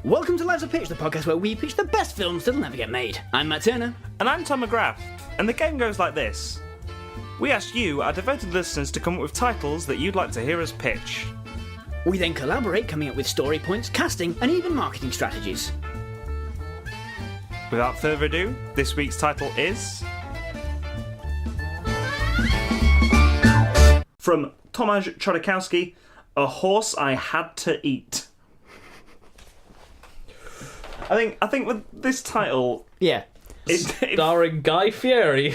Welcome to Lives of Pitch, the podcast where we pitch the best films that'll never get made. I'm Matt Turner. And I'm Tom McGrath. And the game goes like this. We asked you, our devoted listeners, to come up with titles that you'd like to hear us pitch. We then collaborate, coming up with story points, casting, and even marketing strategies. Without further ado, this week's title is... From Tomasz Chodakowski, A Horse I Had to Eat. I think with this title... Yeah. Starring Guy Fieri.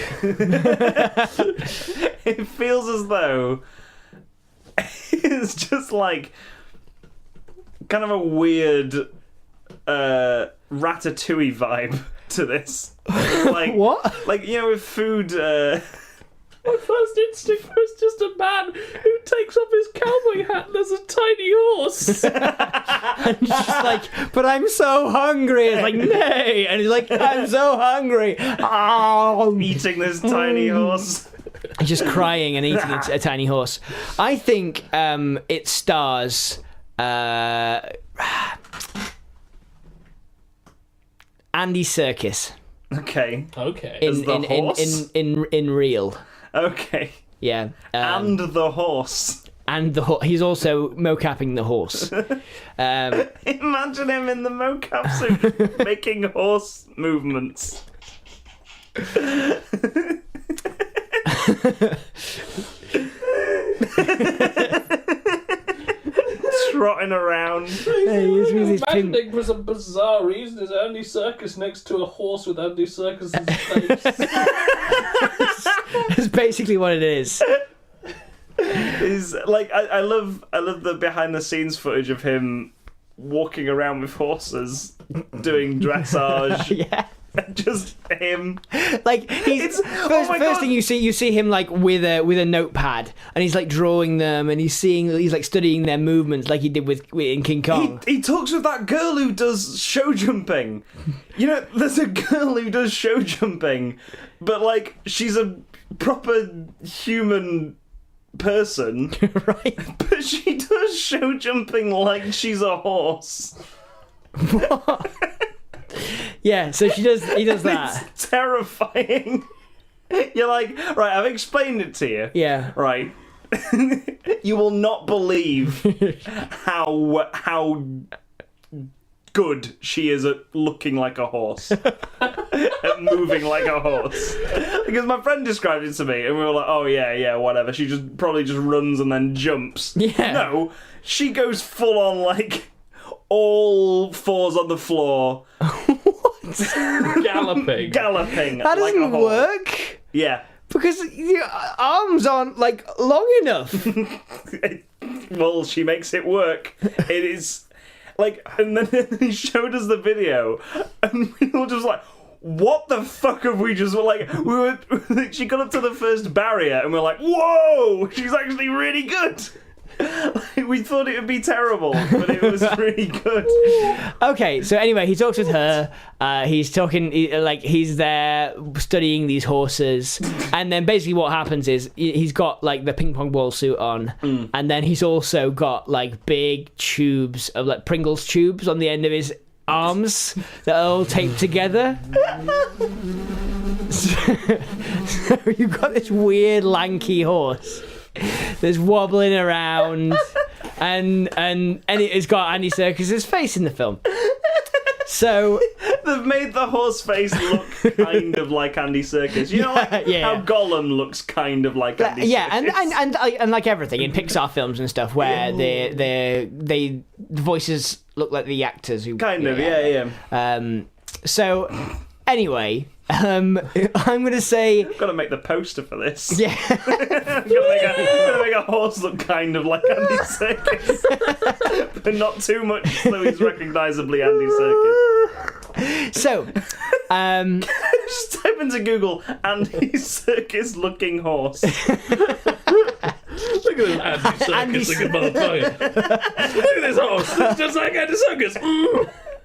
It feels as though it's just like kind of a weird Ratatouille vibe to this. Like, What? Like, you know, with food... My first instinct was just a man who takes off his cowboy hat and there's a tiny horse. And he's just like, but I'm so hungry. It's like, nay. And he's like, I'm so hungry. Oh. eating this tiny horse. He's just crying and eating a tiny horse. I think it stars Andy Serkis Okay. Okay. As the horse? in Real. Okay. Yeah. And the horse. And he's also mocapping the horse. Imagine him in the mocap suit making horse movements. Trotting around. He's Imagining for some bizarre reason is Andy Serkis next to a horse with Andy Serkis' face. That's basically what it is. Is like I love the behind the scenes footage of him walking around with horses doing dressage. Yeah. Just him. Like he's my first God. thing you see him like with a notepad, and he's like drawing them, and he's like studying their movements like he did in King Kong. He talks with that girl who does show jumping. You know, there's a girl who does show jumping, but like she's a proper human person, Right? but she does show jumping like she's a horse. What? Yeah, so he does that. It's terrifying. You're like, right, I've explained it to you. Yeah. Right. You will not believe how good she is at looking like a horse. At moving like a horse. Because my friend described it to me and we were like, oh yeah, whatever. She probably just runs and then jumps. Yeah. No, she goes full on like all fours on the floor. Galloping. Galloping. That like doesn't a horse. work Yeah. because your arms aren't like long enough. Well, she makes it work. It is like, and then he showed us the video, and we were just like, "What the fuck have we just like?" She got up to the first barrier, and we're like, "Whoa, she's actually really good." Like, we thought it would be terrible, but it was really good. Okay, so anyway, he talks with her. He's talking he's there studying these horses, and then basically what happens is he's got like the ping pong ball suit on, and then he's also got like big tubes of like Pringles tubes on the end of his arms that are all taped together. So you've got this weird lanky horse that's wobbling around, and it's got Andy Serkis' face in the film. So they've made the horse face look kind of like Andy Serkis. You know, like Yeah. how Gollum looks kind of like Andy Serkis. Yeah, and like everything in Pixar films and stuff, where the voices look like the actors who Kind of, yeah. So anyway, I'm gonna say Got to make the poster for this. yeah. Gotta make a horse look kind of like Andy Serkis, but not too much so he's recognisably Andy Serkis. So Just type into Google Andy Serkis looking horse. Look at this Andy Serkis looking motherfucker. Look at this horse. It's just like Andy Serkis.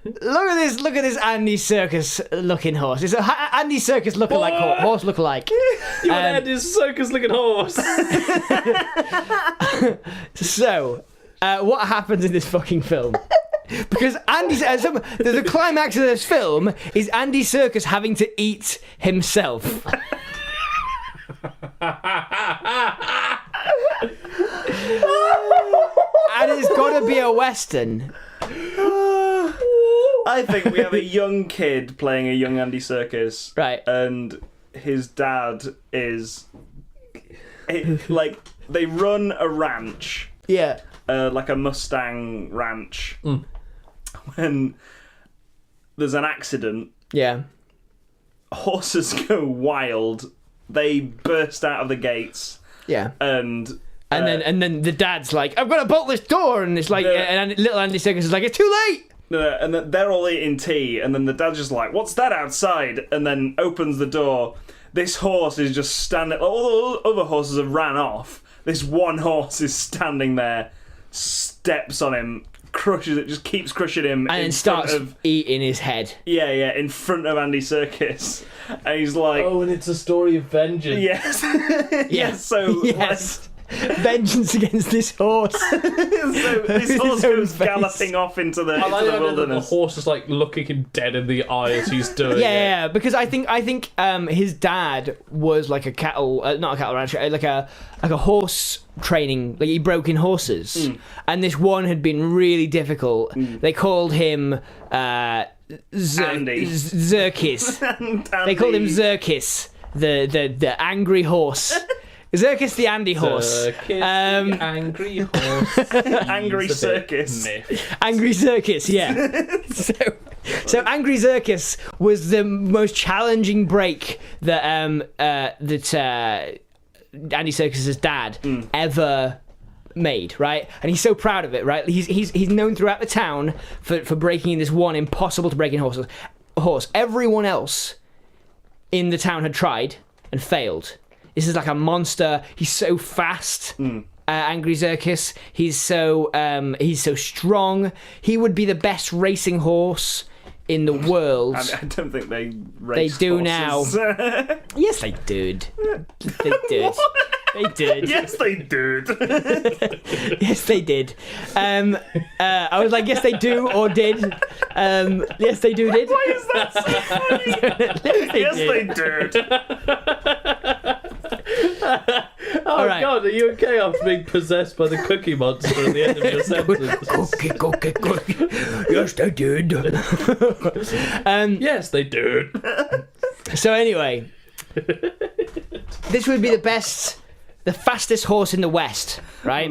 look at this Andy Serkis looking horse. It's Andy Serkis looking like horse look alike. You want Andy Serkis looking horse. So what happens in this fucking film Because the climax of this film is Andy Serkis having to eat himself. And it's got to be a Western. I think we have a young kid playing a young Andy Serkis. Right. And his dad is... like, they run a ranch. Yeah. Like a Mustang ranch. When there's an accident, Yeah. horses go wild. They burst out of the gates, Yeah. and then the dad's like, I've got to bolt this door, and it's like, and little Andy Serkis is like, it's too late. and then they're all eating tea, and then the dad's just like, "What's that outside?" And then opens the door. This horse is just standing. All the other horses have ran off. This one horse is standing there, steps on him, crushes it, just keeps crushing him, And then in starts front of, eating his head. in front of Andy Serkis, and he's like, Oh, and it's a story of vengeance. "Yes, yes." So Yes. Vengeance against this horse. so this His horse own goes face. galloping off into the, I like into the the idea that the wilderness. horse is like looking him dead in the eye as he's doing it. Yeah, because I think his dad was like a cattle, not a cattle rancher, like a horse training. Like he broke in horses, and this one had been really difficult. They called him Andy. Zerkis. And They called him Andy- Zerkis, the angry horse. Zerkis the Andy horse. The angry horse. Angry He's a bit Circus. miffed. Angry Zerkis, yeah. so Angry Zerkis was the most challenging break that Andy Serkis's dad ever made, right? And he's so proud of it, right? He's known throughout the town for breaking this one impossible to break in horse. Everyone else in the town had tried and failed. This is like a monster. He's so fast. Angry Zerkis. He's so strong. He would be the best racing horse in the world. I don't think they race do horses. Yes, they did. They did. They did. Yes, they did. Yes, they did. I was like, yes, they do or did. Yes, they do did. Why is that so funny? Yes, they did. Oh right. God, are you okay after being possessed by the Cookie Monster at the end of your sentence? Cookie. Yes, they did. Yes, they did. So anyway, this would be the fastest horse in the West, right?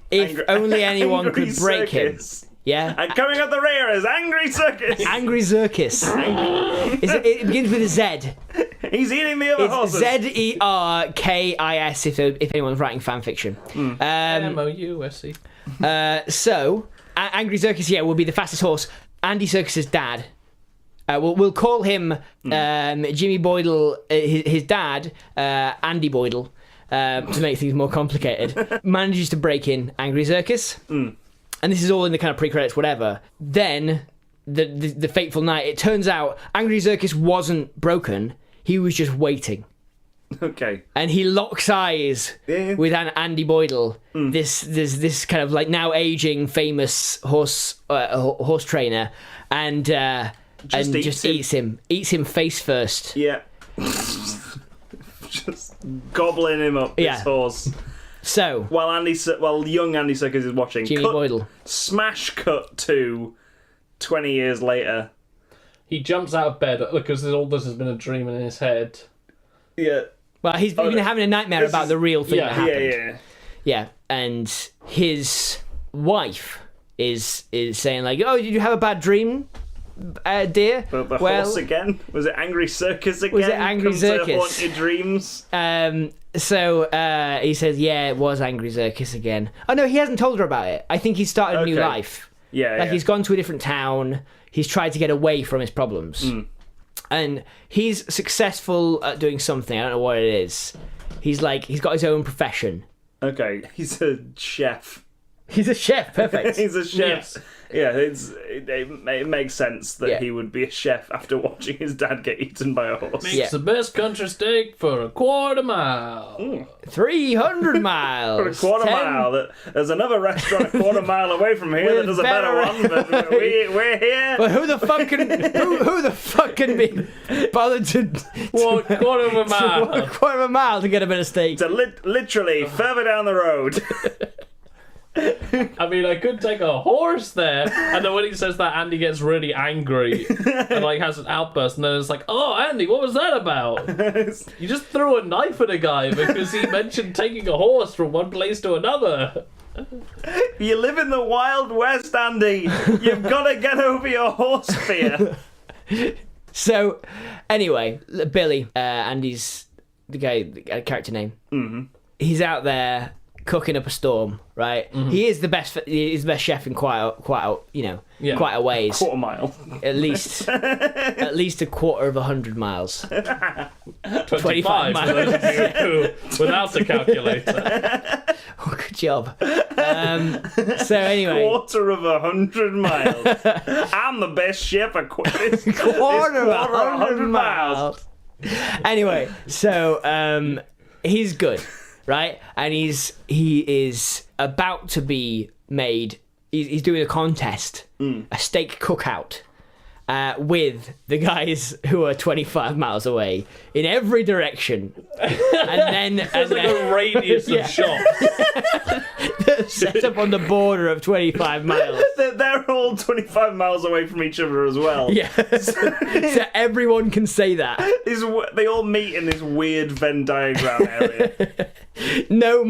If only anyone Angry could break Circus. him. Yeah. And coming up the rear is Angry Circus. Angry Zerkis. It begins with a Z. He's eating the other It's horses. Zerkis if anyone's writing fan fiction. MOUSE. So, Angry Zerkis, will be the fastest horse. Andy Serkis's dad. We'll call him Jimmy Boydle, his dad, Andy Boydle, to make things more complicated. Manages to break in Angry Zerkis. And this is all in the kind of pre-credits, whatever. Then, the fateful night, it turns out Angry Zerkis wasn't broken. He was just waiting. Okay. And he locks eyes with Andy Boydle, this kind of like now aging famous horse trainer, and just eats him face first. Yeah. Just gobbling him up, this horse. So While young Andy Serkis is watching. Jimmy Boydle. Smash cut to 20 years later. He jumps out of bed because all this has been a dream in his head. Yeah. Well, he's been having a nightmare about the real thing that happened. Yeah. Yeah, and his wife is saying like, "Oh, did you have a bad dream, dear?" But the horse again? Was it Angry Circus again? Was it Angry Come to Circus? haunt your dreams? So he says, "Yeah, it was Angry Zerkis again." Oh no, he hasn't told her about it. I think he's started a new Okay. life. Yeah. Like he's gone to a different town. He's tried to get away from his problems, and he's successful at doing something. I don't know what it is. He's got his own profession. Okay, he's a chef. He's a chef. Perfect. He's a chef. Yes. Yeah, it makes sense that Yeah. he would be a chef after watching his dad get eaten by a horse. Makes Yeah. the best country steak for a quarter mile. 300 miles. For a quarter 10 mile. There's another restaurant a quarter mile away from here that With does a better better- one, but we're here. But who the fuck can be bothered to Quarter of a walk a mile. quarter of a mile to get a bit of steak? To literally further down the road. I mean, I could take a horse there, and then when he says that, Andy gets really angry and like has an outburst, and then it's like, "Oh, Andy, what was that about? You just threw a knife at a guy because he mentioned taking a horse from one place to another." You live in the Wild West, Andy. You've got to get over your horse fear. So, anyway, Billy, Andy's the guy, the character name. Mm-hmm. He's out there cooking up a storm, right? He is the best. He's the best chef in quite a ways. Quarter mile. At least a quarter of 100 miles. 25 miles. for those of you who, without a calculator. Oh, good job. So anyway, Quarter of 100 miles. I'm the best chef a quarter of 100 miles. Anyway, so he's good, right? And he is about to be made. He's doing a contest, a steak cookout, with the guys who are 25 miles away in every direction, and then There's like a radius of Yeah. shots. set up on the border of 25 miles. They're all 25 miles away from each other as well. Yeah, so everyone can say that. They all meet in this weird Venn diagram area. No,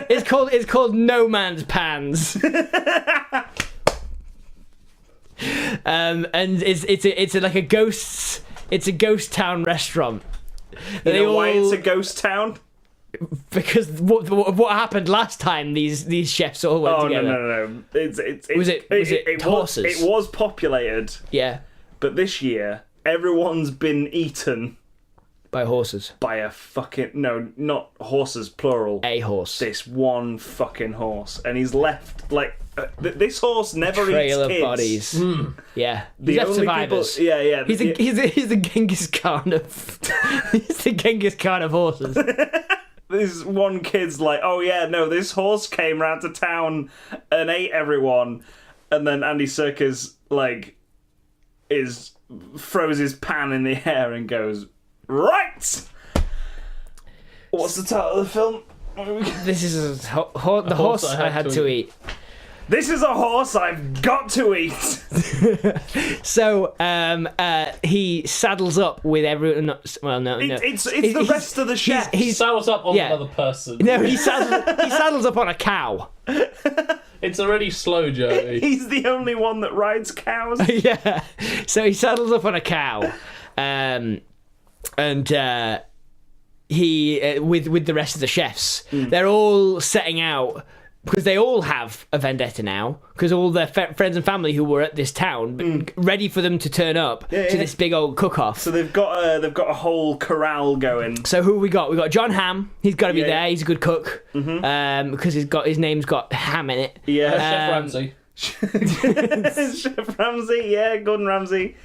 it's called No Man's Pans. And it's like a ghost town restaurant. You know why it's a ghost town? Because what happened last time these chefs all went Oh together. no! Was it horses? It was populated, Yeah, but this year everyone's been eaten by horses. by a fucking not horses plural. A horse. This one fucking horse, and he's left like this horse never Trail eats of kids. bodies. Yeah, The he's left only survivors. people, yeah. He's the Genghis Khan of he's the Genghis Khan of horses. This one kid's like, oh yeah, no, this horse came round to town and ate everyone, and then Andy Serkis throws his pan in the air and goes, right. What's the title of the film? This is the horse I had to eat. This is a horse I've got to eat. So he saddles up with everyone. Well, no. It's the rest of the chefs. He saddles up on Yeah. another person. No, he saddles up on a cow. It's a really slow journey. He's the only one that rides cows. Yeah. So he saddles up on a cow, and he with the rest of the chefs, they're all setting out because they all have a vendetta now because all their friends and family who were at this town ready for them to turn up to this big old cook-off. So they've got a whole corral going. So who we got? We got John Hamm. He's got to be Yeah, there. yeah. He's a good cook because his name's got ham in it. Yeah. Chef Ramsay. Chef Ramsay, yeah, Gordon Ramsay.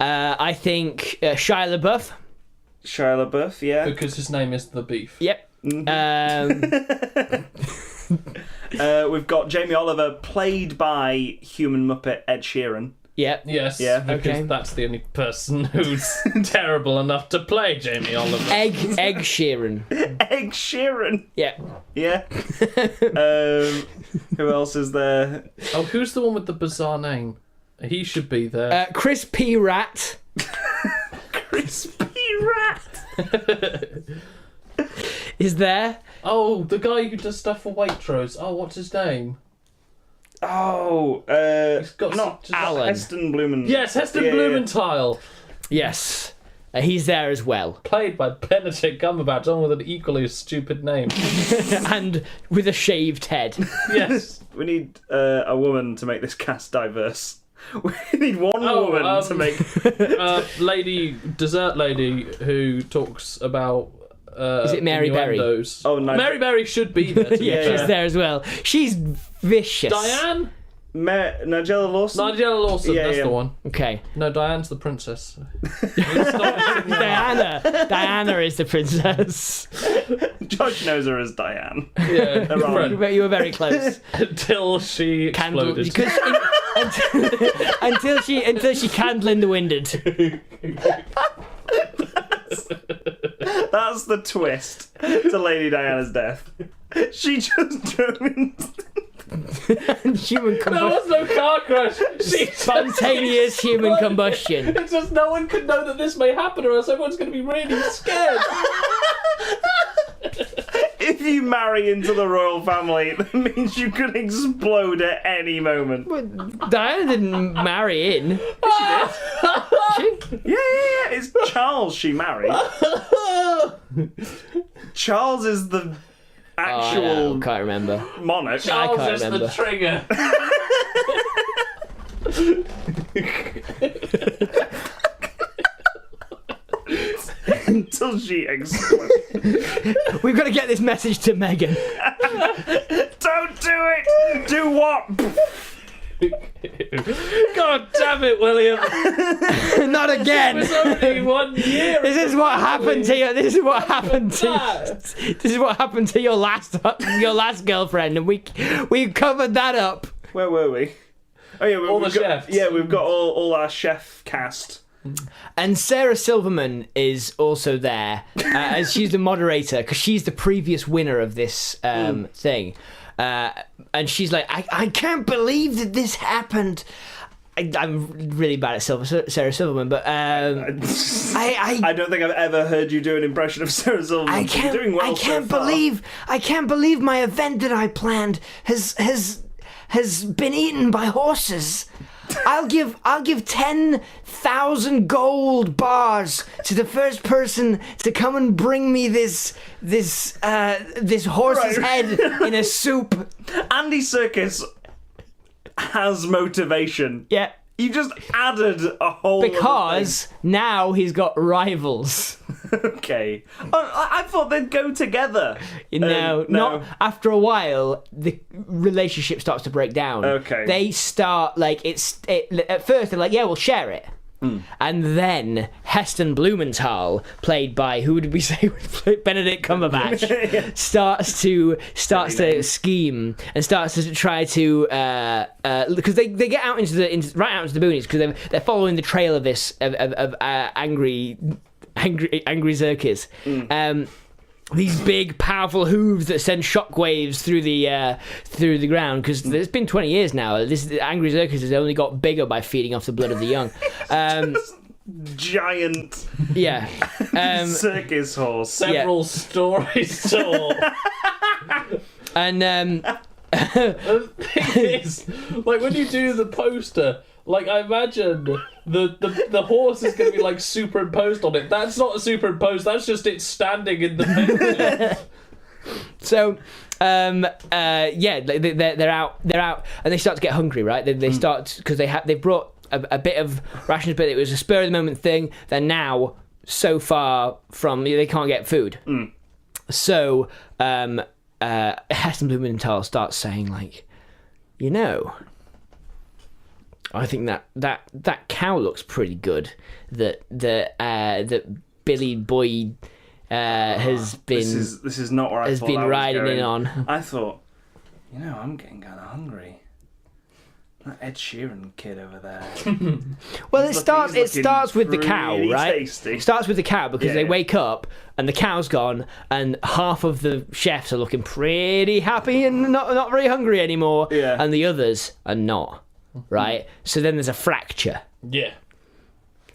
I think Shia LaBeouf. Shia LaBeouf, yeah. Because his name is The Beef. Yep. We've got Jamie Oliver, played by human Muppet Ed Sheeran. Yep. Yes, Yeah. because Okay. that's the only person who's terrible enough to play Jamie Oliver. Egg Sheeran. Egg Sheeran, Yeah. yeah. Who else is there? Oh, who's the one with the bizarre name? He should be there. Chris P. Rat Crispy Rat. is there. Oh, the guy who does stuff for Waitrose. Oh, what's his name? Oh, got not some- Alan. Heston Blumen. Yes, Heston Yeah, yeah. Blumenthal. Yes. He's there as well. Played by Benedict Cumberbatch, on with an equally stupid name. And with a shaved head. Yes. We need a woman to make this cast diverse. We need one woman to make. Dessert lady who talks about Is it Mary Berry? innuendos. Oh, no. Mary Berry should be there. To Yeah, be fair. she's there as well. She's vicious. Diane? Nigella Lawson? Nigella Lawson, Yeah, that's yeah. the one. Okay. No, Diane's the princess. Diana is the princess. Josh knows her as Diane. Yeah, They're wrong. friend. You were very close. Until she exploded. Because until she candle in the winded. That's the twist to Lady Diana's death. She just drove in. Human There combustion. was no car crash. She Spontaneous human combustion. It's just no one could know that this may happen, or else everyone's going to be really scared. If you marry into the royal family, that means you could explode at any moment. Diana didn't marry in. Yeah. It's Charles she married. Charles is the actual Can't remember. monarch. Charles can't is remember. the trigger. Until she explodes. We've got to get this message to Meghan. Don't do it! Do what? God damn it, William! Not again. It's only 1 year. This is what happened to you. This is what happened to. That. This is what happened to your last girlfriend, and we covered that up. Where were we? Oh yeah, All the we've got, chefs. Yeah, we've got all our chef cast. And Sarah Silverman is also there, as she's the moderator, because she's the previous winner of this thing. And she's like, I can't believe that this happened. I'm really bad at Sarah Silverman, but I don't think I've ever heard you do an impression of Sarah Silverman. I can't. You're doing well I can't so far. believe my event that I planned has been eaten by horses. I'll give 10,000 gold bars to the first person to come and bring me this horse's Right. head in a soup. Andy Serkis has motivation. Yeah. You just added a whole Because now he's got rivals. other thing. Okay. Oh, I thought they'd go together. No, not after a while. The relationship starts to break down. Okay. They start like at first they're like, yeah, we'll share it, and then Heston Blumenthal, played by who did we say would play Benedict Cumberbatch, starts to scheme and starts to try to because they get out into the boonies because they're following the trail of this of angry Xerxes. These big, powerful hooves that send shockwaves through the ground. Because it's been 20 years now. This Angry Xerxes has only got bigger by feeding off the blood of the young. Giant Yeah. circus horse. Several stories tall. And The thing is, like when you do the poster, like I imagine the horse is going to be like superimposed on it. That's not superimposed. That's just it standing in the middle. so. They're out, and they start to get hungry, right? They start because they've brought a bit of rations, but it was a spur of the moment thing. They're now so far from they can't get food. So Heston Blumenthal starts saying like, I think that cow looks pretty good. That Billy Boyd has been This is not where I thought been I was riding going. in on. I thought, I'm getting kind of hungry. That Ed Sheeran kid over there. Well, it He's starts looking with the cow, really right? tasty. It starts with the cow because Yeah, they yeah. wake up and the cow's gone, and half of the chefs are looking pretty happy and not very hungry anymore, Yeah. and the others are not, right? So then there's a fracture, Yeah.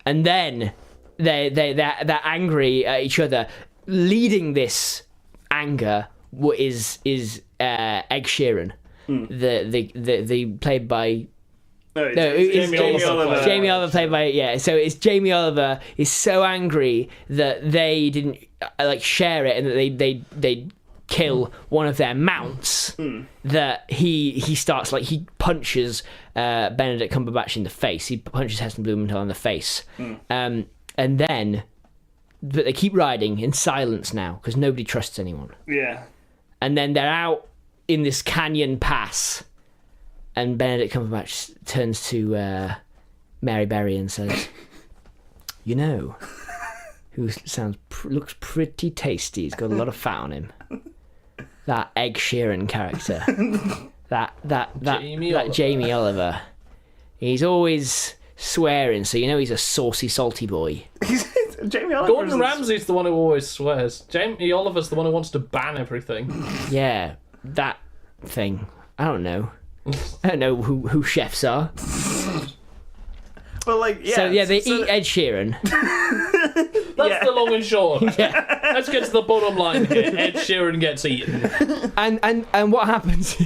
and then they're angry at each other. Leading this anger is Ed Sheeran, the played by. No, It's Jamie Oliver. Jamie Oliver played by So it's Jamie Oliver is so angry that they didn't share it and that they kill one of their mounts that he starts he punches Benedict Cumberbatch in the face. He punches Heston Blumenthal in the face, and then but they keep riding in silence now because nobody trusts anyone. Yeah. And then they're out in this canyon pass, and Benedict Cumberbatch turns to Mary Berry and says, "You know, who looks pretty tasty. He's got a lot of fat on him. That Ed Sheeran character, that Jamie Oliver. He's always swearing, so you know he's a saucy, salty boy." Jamie Oliver. Gordon Ramsay's the one who always swears. Jamie Oliver's the one who wants to ban everything. Yeah, that thing. I don't know who chefs are. But like, yeah. So yeah, they eat Ed Sheeran. That's the long and short. Yeah. Let's get to the bottom line here. Ed Sheeran gets eaten. And what happens?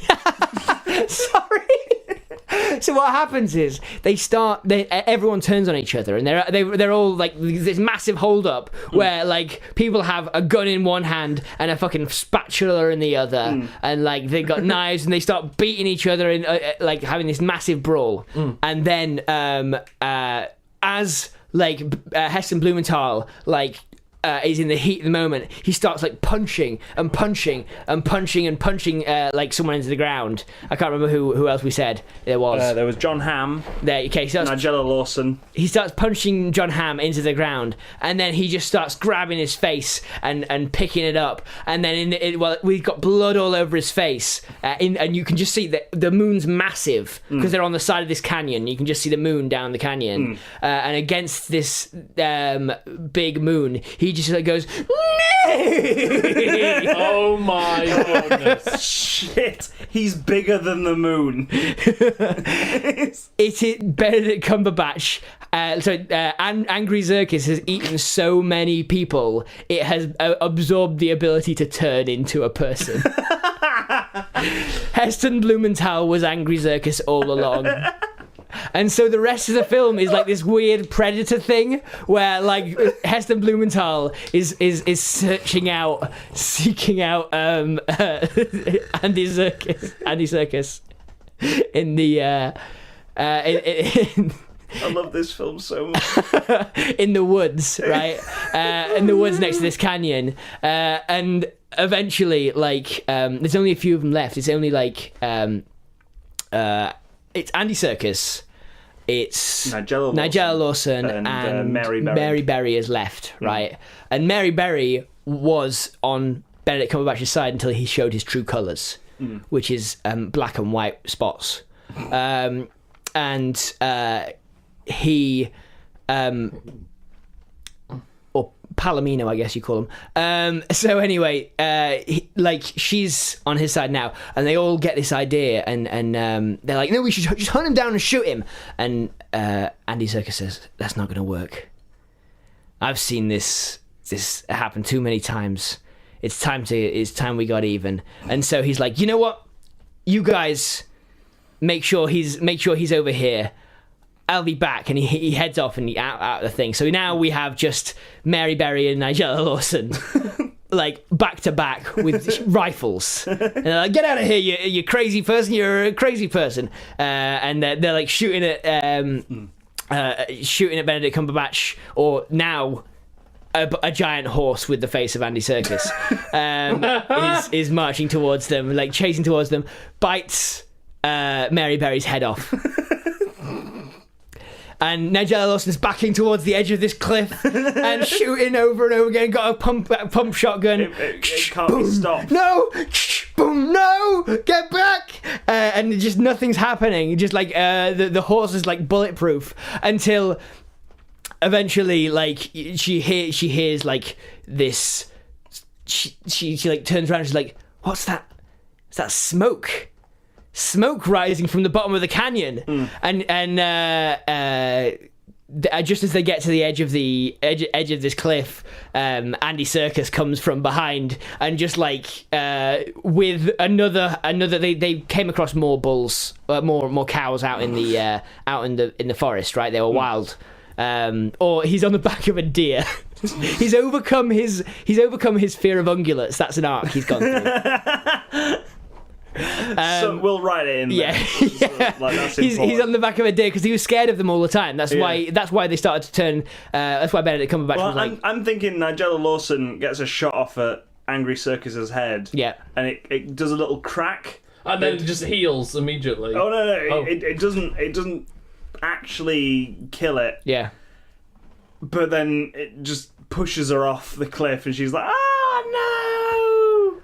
Sorry. So what happens is everyone turns on each other, and they're all like this massive hold up where like people have a gun in one hand and a fucking spatula in the other, and like they've got knives and they start beating each other and like having this massive brawl. And then as like Heston Blumenthal like is in the heat of the moment, he starts like punching like someone into the ground. I can't remember who else we said there was. There was John Hamm. Okay, Nigella Lawson. He starts punching John Hamm into the ground, and then he just starts grabbing his face and picking it up, and then we've got blood all over his face, and you can just see that the moon's massive because they're on the side of this canyon. You can just see the moon down the canyon, and against this big moon, he just like goes, oh my goodness. Shit, he's bigger than the moon. It is Benedict Cumberbatch. Angry Zirkus has eaten so many people, it has absorbed the ability to turn into a person. Heston Blumenthal was Angry Zirkus all along. And so the rest of the film is like this weird predator thing where like Heston Blumenthal is seeking out Andy Serkis in the I love this film so much. in the woods, right? In the woods next to this canyon, and eventually like there's only a few of them left. It's only like it's Andy Serkis, it's Nigella Lawson and Mary Berry is left, right? And Mary Berry was on Benedict Cumberbatch's side until he showed his true colours, which is black and white spots. He or Palomino, I guess you call him. So anyway, she's on his side now, and they all get this idea, and they're like, no, we should just hunt him down and shoot him. And Andy Serkis says, that's not going to work. I've seen this happen too many times. It's time we got even. And so he's like, you know what? You guys make sure he's over here. I'll be back, and he heads off and out of the thing. So now we have just Mary Berry and Nigella Lawson, like back to back with rifles. And they're like, "Get out of here, you crazy person! You're a crazy person!" And they're like shooting at Benedict Cumberbatch, or now a giant horse with the face of Andy Serkis is marching towards them, like chasing towards them, bites Mary Berry's head off. And Nigella Lawson's backing towards the edge of this cliff and shooting over and over again. Got a pump shotgun. It can't be stopped. No! Boom! No! Get back! And just nothing's happening. Just like the horse is like bulletproof until eventually, like she hears like this. She like turns around. And she's like, "What's that? Is that smoke?" Smoke rising from the bottom of the canyon, and just as they get to the edge of this cliff, Andy Serkis comes from behind and just like with another. They came across more bulls, more cows out in the forest. Right, they were wild. Or he's on the back of a deer. He's overcome his fear of ungulates. That's an arc he's gone through. So we'll write it in there. Yeah, yeah. Like, that's he's important. on the back of a deer because he was scared of them all the time. That's why they started to turn. That's why Benedict Cumberbatch was like, I'm thinking Nigella Lawson gets a shot off at Angry Circus's head. yeah, And it does a little crack. And then it just heals immediately. Oh no! Oh. It doesn't actually kill it. yeah. But then it just pushes her off the cliff, and she's like, "Ah, no!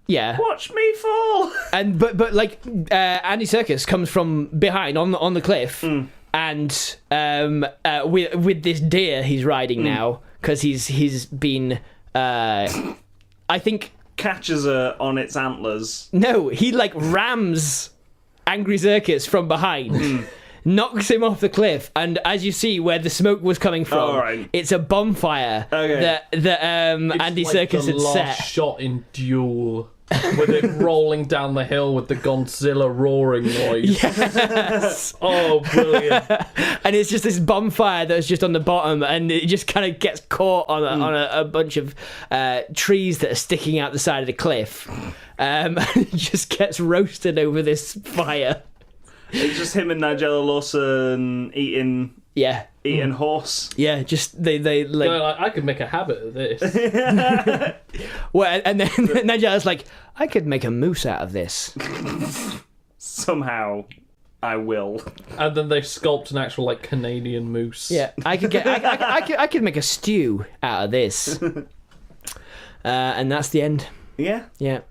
Yeah, Watch me fall!" and but like Andy Serkis comes from behind on the cliff, and with this deer he's riding now because he's been I think Catches her on its antlers. no he like rams Angry Serkis from behind. Knocks him off the cliff, and as you see where the smoke was coming from, Oh, right. it's a bonfire Okay. that It's Andy like Serkis the had last set. shot in Duel, with it rolling down the hill with the Godzilla roaring noise. Yes. Oh, brilliant! And it's just this bonfire that's just on the bottom, and it just kind of gets caught on a bunch of trees that are sticking out the side of the cliff, and it just gets roasted over this fire. It's just him and Nigella Lawson eating Yeah, horse. yeah. Just they like. No, I could make a habit of this. Well, and then Nigella's like, I could make a moose out of this. Somehow, I will. And then they sculpt an actual like Canadian moose. Yeah, I could make a stew out of this. And that's the end. Yeah. Yeah.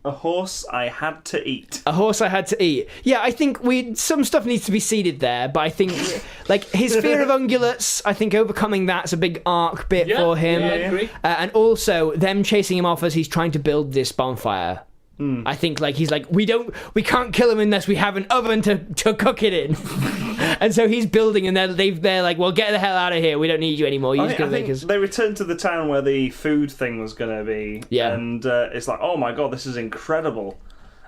A horse I had to eat. A horse I had to eat. Yeah, I think some stuff needs to be seeded there, but I think like his fear of ungulates, I think overcoming that's a big arc bit Yeah, for him. yeah, I agree. And also them chasing him off as he's trying to build this bonfire. I think like he's like we can't kill him unless we have an oven to cook it in. And so he's building, and they're like, well, get the hell out of here. We don't need you anymore. You're I just gonna make think us. they returned to the town where the food thing was going to be. Yeah. And it's like, oh my god, this is incredible.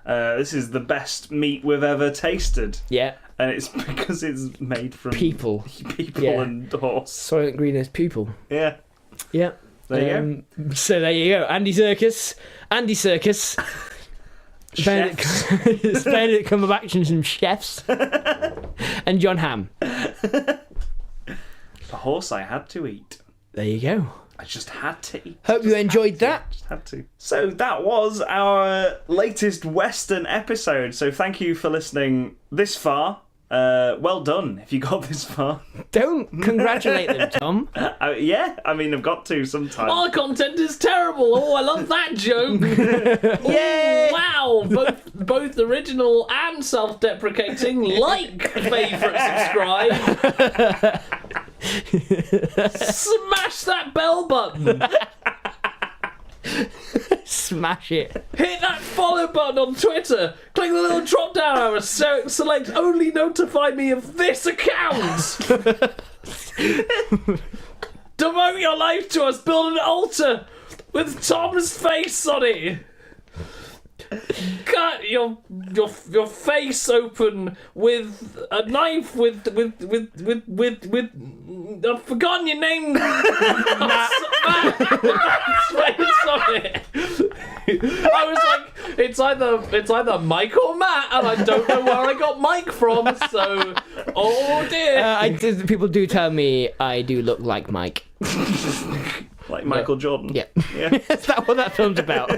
This is the best meat we've ever tasted. Yeah, And it's because it's made from people. Yeah. and horse. Soylent Green is people. Yeah. Yeah. There you go. So there you go. Andy Serkis. Chefs. Benedict Cumberbatch and some chefs. And John Hamm. A horse I had to eat. There you go. I just had to eat. Hope you enjoyed that. Just had to. So that was our latest Western episode. So thank you for listening this far. Well done if you got this far. Don't congratulate them, Tom. Yeah, I mean, I've got to sometimes. Our content is terrible. Oh, I love that joke. Yay! Wow, both original and self-deprecating. Like, favourite, subscribe. Smash that bell button. Smash it. Hit that follow button on Twitter. Click the little drop down arrow. Select only notify me of this account. Devote your life to us. Build an altar with Tom's face on it. Cut your face open with a knife with I've forgotten your name. Matt's face on it. I was like, it's either Mike or Matt, and I don't know where I got Mike from. So, oh dear. People do tell me I do look like Mike. Like Michael Jordan. Yeah. Yeah. Is that what that film's about?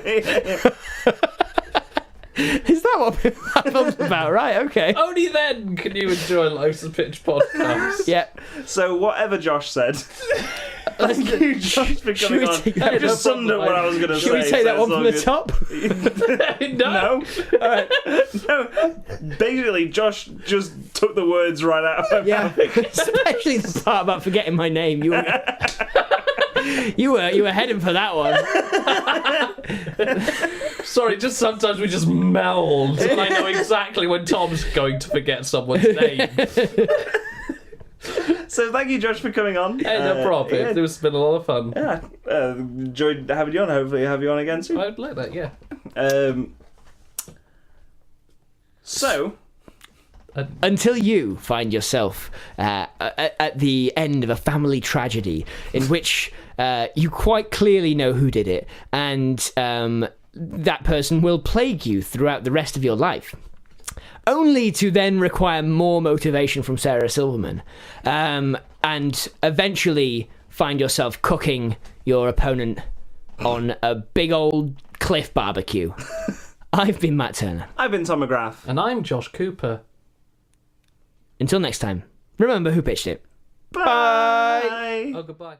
Is that what that film's about? Right, okay. Only then can you enjoy Life's a Pitch podcast. Yeah. So whatever Josh said. Thank you, Josh, for Should coming we on. take I that- just summed up what I was going to say. Should we take that so one it's from all the good. top? No. No. No. Basically, Josh just took the words right out of my Yeah. mouth. Especially the part about forgetting my name. You were heading for that one. Sorry, just sometimes we just meld, and I know exactly when Tom's going to forget someone's name. So thank you, Josh, for coming on. Hey, no problem. Yeah, It's been a lot of fun. yeah. Enjoyed having you on. Hopefully, have you on again soon. I'd like that, yeah. So, Until you find yourself at the end of a family tragedy in which you quite clearly know who did it, and that person will plague you throughout the rest of your life. Only to then require more motivation from Sarah Silverman, and eventually find yourself cooking your opponent on a big old cliff barbecue. I've been Matt Turner. I've been Tom McGrath. And I'm Josh Cooper. Until next time, remember who pitched it. Bye. Oh, goodbye.